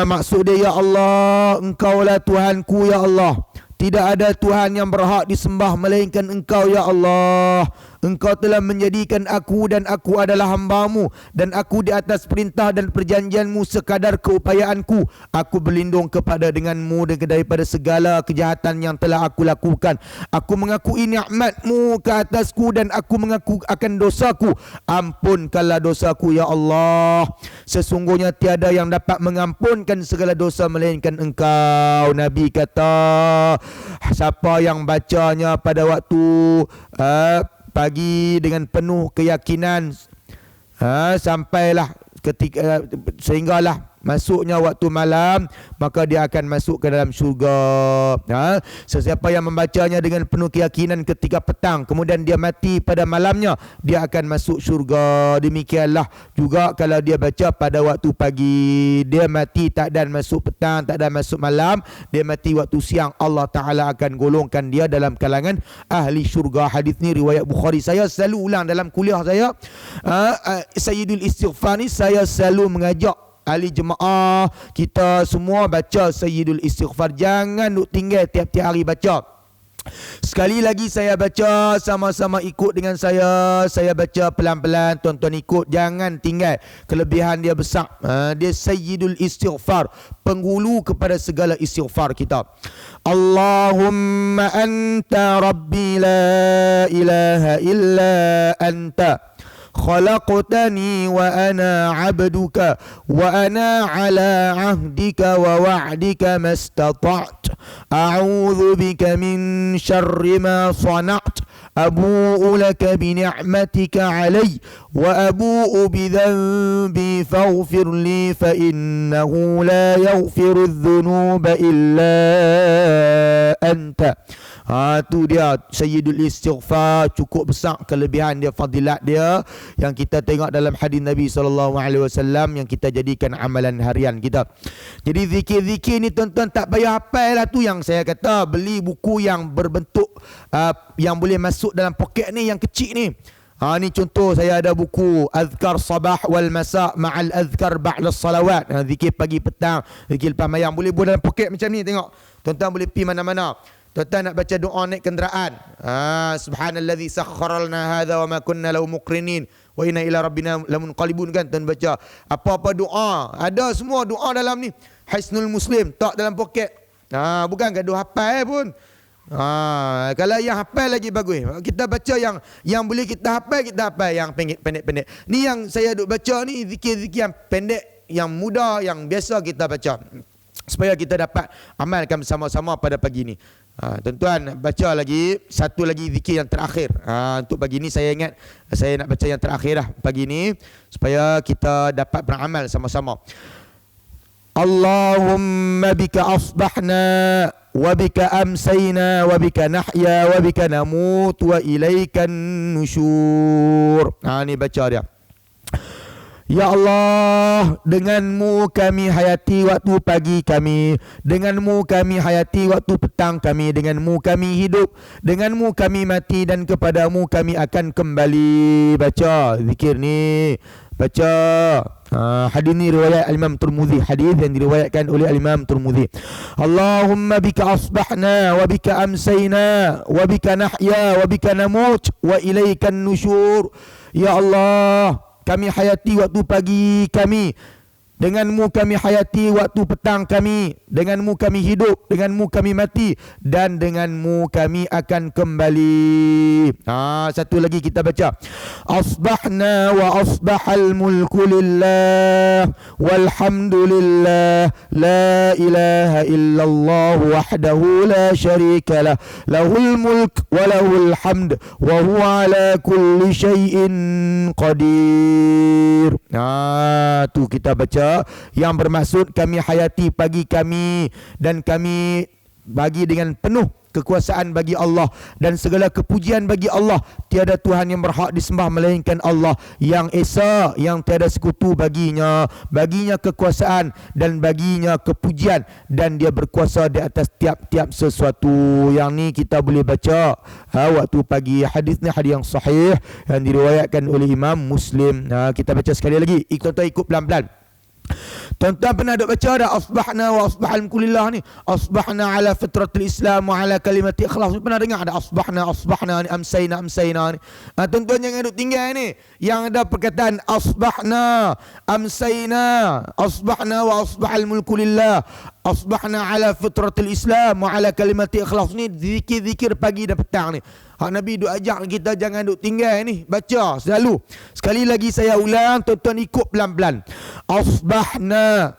Maksud dia, ya Allah, Engkaulah Tuhanku, ya Allah. Tidak ada Tuhan yang berhak disembah melainkan Engkau, ya Allah. Engkau telah menjadikan aku dan aku adalah hamba-Mu, dan aku di atas perintah dan perjanjian-Mu sekadar keupayaanku. Aku berlindung kepada dengan-Mu daripada segala kejahatan yang telah aku lakukan. Aku mengakui nikmat-Mu ke atasku dan aku mengaku akan dosaku. Ampunkanlah dosaku, ya Allah. Sesungguhnya tiada yang dapat mengampunkan segala dosa melainkan Engkau. Nabi kata, siapa yang bacanya pada waktu pagi dengan penuh keyakinan, sampailah ketika sehinggalah masuknya waktu malam, maka dia akan masuk ke dalam syurga. Sesiapa yang membacanya dengan penuh keyakinan ketika petang, kemudian dia mati pada malamnya, dia akan masuk syurga. Demikianlah juga kalau dia baca pada waktu pagi, dia mati tak dan masuk petang, tak dan masuk malam, dia mati waktu siang, Allah Ta'ala akan golongkan dia dalam kalangan ahli syurga. Hadis ni riwayat Bukhari. Saya selalu ulang dalam kuliah saya, Sayyidul Istighfar ni saya selalu mengajak ahli jemaah kita semua baca Sayyidul Istighfar. Jangan duk tinggal tiap-tiap hari baca. Sekali lagi saya baca, sama-sama ikut dengan saya. Saya baca pelan-pelan, tuan-tuan ikut, jangan tinggal. Kelebihan dia besar. Dia Sayyidul Istighfar, penghulu kepada segala istighfar kita. Allahumma anta rabbi la ilaha illa anta khalaqtani wa ana 'abduka wa ana 'ala 'ahdika wa wa'dika mastata'tu a'udzu bika min syarri ma sana'tu abu'u laka bi ni'matika 'alayya wa abu'u bi dhanbi faghfir li fa innahu la yaghfiru adh-dhunuba illa anta. Tu dia Sayyidul Istighfar, cukup besar kelebihan dia, fadilat dia yang kita tengok dalam hadis Nabi SAW yang kita jadikan amalan harian kita. Jadi zikir-zikir ni tuan-tuan tak payah hafal lah. Tu yang saya kata, beli buku yang berbentuk yang boleh masuk dalam poket ni, yang kecil ni. Ni contoh, saya ada buku Azkar Sabah wal Masa ma'al Azkar ba'da salawat. Zikir pagi petang, zikir lepas mayang. Boleh buat dalam poket macam ni, tengok. Tuan-tuan boleh pergi mana-mana. Tuan-tuan nak baca doa naik kenderaan, subhanallazi sakhkhara lana hadza wa ma kunna lahu muqrinin wa inna ila rabbina lamunqalibun, kan tuan baca. Apa-apa doa, ada semua doa dalam ni. Hisnul Muslim tak dalam poket. Bukan gaduh hafal pun. Kalau yang hafal lagi bagus. Kita baca yang boleh kita hafal, kita hafal yang pendek-pendek. Ni yang saya duk baca ni zikir-zikir yang pendek, yang mudah, yang biasa kita baca. supaya kita dapat amalkan bersama-sama pada pagi ini. Tuan-tuan baca lagi satu lagi zikir yang terakhir. Untuk pagi ini saya ingat saya nak baca yang terakhir dah pagi ini supaya kita dapat beramal sama-sama. Allahumma bika asbahna wa bika amsayna wa bika nahya wa bika namut wa ilaikan nusyur. Ni baca dia. Ya Allah, denganmu kami hayati waktu pagi kami, denganmu kami hayati waktu petang kami, denganmu kami hidup, denganmu kami mati dan kepadamu kami akan kembali. Baca zikir ni, baca. Hadis ni riwayat Imam Tirmizi, hadis yang diriwayatkan oleh Imam Tirmizi. Allahumma bika asbahna wa bika amsayna wa bika nahya wa bika namut wa ilaikan nusyur. Ya Allah, kami hayati waktu pagi kami, denganmu kami hayati waktu petang kami, denganmu kami hidup, denganmu kami mati dan denganmu kami akan kembali. Satu lagi kita baca. Asbahna wa asbahal mulku lillah walhamdulillah la ilaha illallah wahdahu la syarika lah lahul mulk wa lahul hamd wa huwa ala kulli syai'in qadir. Tu kita baca yang bermaksud kami hayati pagi kami dan kami bagi dengan penuh kekuasaan bagi Allah dan segala kepujian bagi Allah. Tiada Tuhan yang berhak disembah melainkan Allah yang esa, yang tiada sekutu baginya. Baginya kekuasaan dan baginya kepujian dan dia berkuasa di atas tiap-tiap sesuatu. Yang ni kita boleh baca waktu pagi. Hadis ni hadis yang sahih yang diriwayatkan oleh Imam Muslim. Kita baca sekali lagi. Ikut pelan-pelan. Tuan-tuan pernah duk baca dah asbahna wa asbahal mulkulillah ni, asbahna ala fitratil Islam wa ala kalimati ikhlas. Pernah dengar ada asbahna ni, amsayna ni. Tuan-tuan jangan duk tinggal ni yang ada perkataan asbahna, amsayna, asbahna wa asbahal mulkulillah, asbahna ala fitratil Islam wa ala kalimati ikhlas. Ni zikir-zikir pagi dan petang ni. Nabi duk ajak kita jangan duk tinggal ni, baca selalu. Sekali lagi saya ulang, tuan-tuan ikut pelan-pelan. Asbahna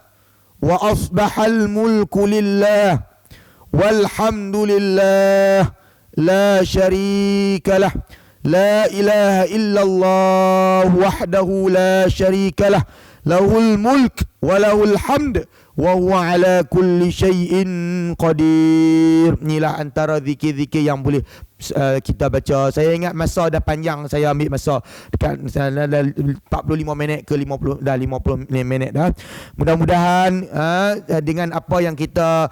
wa asbahal mulku lillah walhamdulillah la syarikalah la ilaha illallah wahdahu la syarikalah lahul mulk wa lahul hamd wa huwa ala kulli syai'in qadir. Inilah antara zikir-zikir yang boleh kita baca. Saya ingat masa dah panjang, saya ambil masa dekat 45 minit ke 50 minit dah. Mudah-mudahan dengan apa yang kita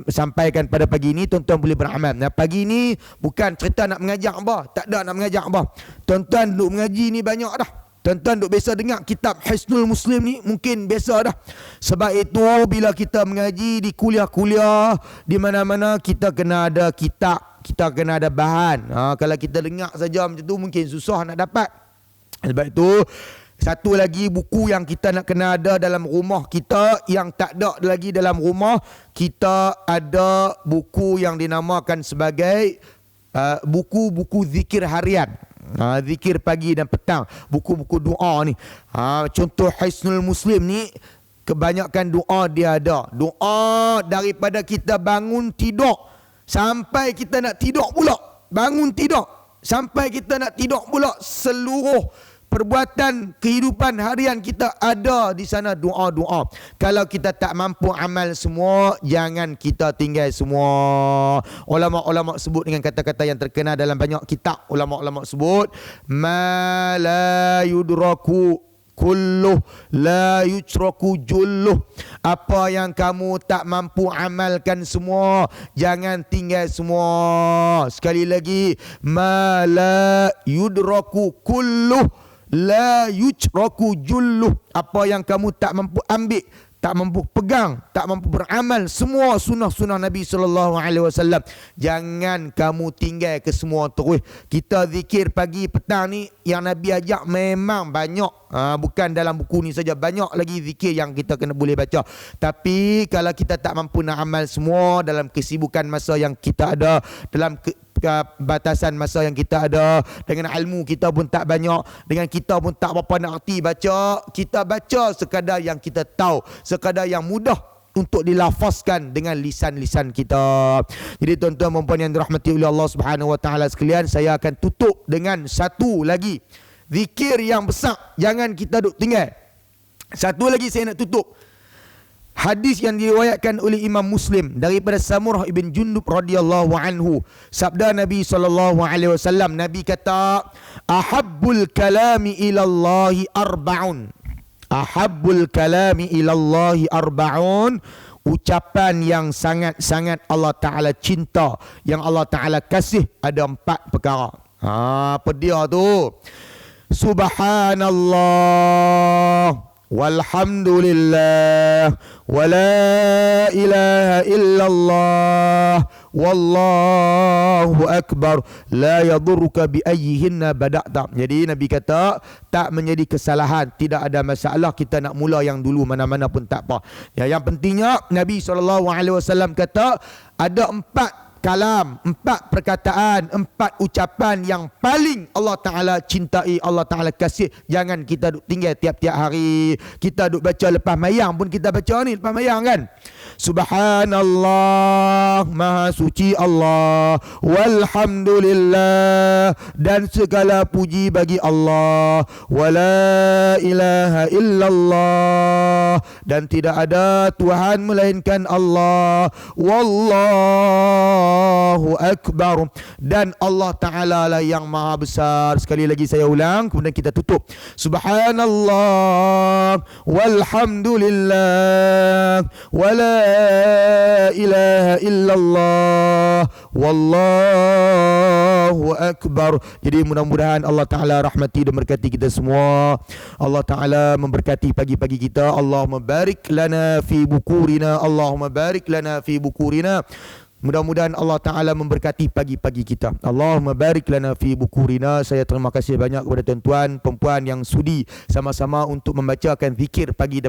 sampaikan pada pagi ini, tuan-tuan boleh beramal. Pagi ini bukan cerita nak mengajak apa, tak ada nak mengajak apa. Tuan-tuan duk mengaji ni banyak dah. Tuan-tuan duk biasa dengar kitab Hisnul Muslim ni mungkin biasa dah. Sebab itu bila kita mengaji di kuliah-kuliah di mana-mana, kita kena ada kitab, kita kena ada bahan. Kalau kita dengar saja macam tu mungkin susah nak dapat. Sebab itu satu lagi buku yang kita nak kena ada dalam rumah kita, yang tak ada lagi dalam rumah kita, ada buku yang dinamakan sebagai buku-buku zikir harian. Zikir pagi dan petang, buku-buku doa ni. Contoh Hisnul Muslim ni, kebanyakan doa dia ada. Doa daripada kita bangun tidur sampai kita nak tidur pula. Bangun tidur sampai kita nak tidur pula, seluruh perbuatan kehidupan harian kita ada di sana doa-doa. Kalau kita tak mampu amal semua, jangan kita tinggal semua. Ulama-ulama sebut dengan kata-kata yang terkenal dalam banyak kitab. Ulama-ulama sebut ma la yudraku kulluh la yutraku julluh. Apa yang kamu tak mampu amalkan semua, jangan tinggal semua. Sekali lagi, ma la yudraku kulluh la yutraku julluh. Apa yang kamu tak mampu ambil, tak mampu pegang, tak mampu beramal semua sunnah-sunnah Nabi SAW, jangan kamu tinggal ke semua terus. Kita zikir pagi petang ni yang Nabi ajak memang banyak. Bukan dalam buku ni saja, banyak lagi zikir yang kita kena boleh baca. Tapi kalau kita tak mampu nak amal semua dalam kesibukan masa yang kita ada, dalam batasan masa yang kita ada, dengan ilmu kita pun tak banyak, dengan kita pun tak berapa nak erti baca, kita baca sekadar yang kita tahu, sekadar yang mudah untuk dilafazkan dengan lisan-lisan kita. Jadi tuan-tuan dan puan yang dirahmati oleh Allah Subhanahu Wa Taala sekalian, saya akan tutup dengan satu lagi zikir yang besar, jangan kita duk tinggal. Satu lagi saya nak tutup. Hadis yang diriwayatkan oleh Imam Muslim daripada Samurah ibn Jundub radhiyallahu anhu. Sabda Nabi SAW, Nabi kata, ahabbul kalami ilallahi arba'un. Ahabbul kalami ilallahi arba'un. Ucapan yang sangat-sangat Allah Ta'ala cinta, yang Allah Ta'ala kasih, ada 4 perkara. Apa dia tu? Subhanallah, walhamdulillah, wa la ilaha illallah, wallahu akbar, la yadurruka bi ayyihinna bada'ta. Jadi Nabi kata, tak menjadi kesalahan, tidak ada masalah kita nak mula yang dulu, mana-mana pun tak apa. Ya, yang pentingnya Nabi SAW kata ada 4 kalam, 4 perkataan, 4 ucapan yang paling Allah Ta'ala cintai, Allah Ta'ala kasih. Jangan kita duk tinggal tiap-tiap hari. Kita duk baca lepas mayang pun kita baca ni lepas mayang kan. Subhanallah, maha suci Allah, walhamdulillah, dan segala puji bagi Allah, wala ilaha illallah, dan tidak ada Tuhan melainkan Allah, wallahu akbar, dan Allah Ta'ala lah yang maha besar. Sekali lagi saya ulang, kemudian kita tutup. Subhanallah, walhamdulillah, wala ilaha illallah, wallahu akbar. Jadi mudah-mudahan Allah Ta'ala rahmati dan berkati kita semua. Allah Ta'ala memberkati pagi-pagi kita. Allahumma barik lana fi bukurina, Allahumma barik lana fi bukurina. Mudah-mudahan Allah Ta'ala memberkati pagi-pagi kita. Allahumma barik lana fi bukurina. Saya terima kasih banyak kepada tuan-tuan, perempuan yang sudi sama-sama untuk membacakan zikir pagi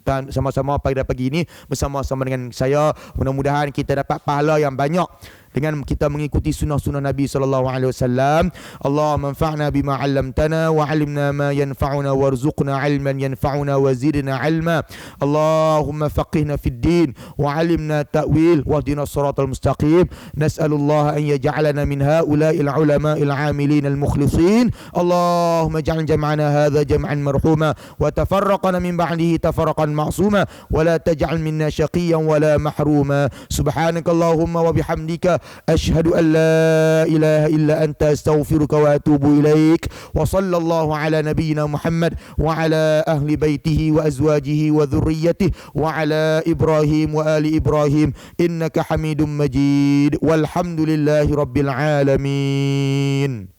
dan sama-sama pada pagi ini bersama-sama dengan saya. Mudah-mudahan kita dapat pahala yang banyak dengan kita mengikuti sunnah-sunnah Nabi SAW. Allahumma anfa'na bima 'allamtana wa 'allimna ma yanfa'una warzuqna 'ilman yanfa'una wa zidna 'ilma. Allahumma faqihna fid din wa 'allimna ta'wil wahdina siratal mustaqim. Nas'alullah an yaj'alana min ha'ula'il 'ulama'il 'amilin al-mukhlisin. Allahumma ij'al jam'ana hadha jam'an marhuma wa tafarraqana min ba'dihi tafarraqan ma'suma wa la taj'al minna shaqiyyan wa la mahruma. Subhanakallahumma wa bihamdika أشهد أن لا إله إلا أنت أستغفرك وأتوب إليك. وصلى الله على نبينا محمد وعلى أهل بيته وأزواجه وذريته وعلى إبراهيم وآل إبراهيم إنك حميد مجيد والحمد لله رب العالمين.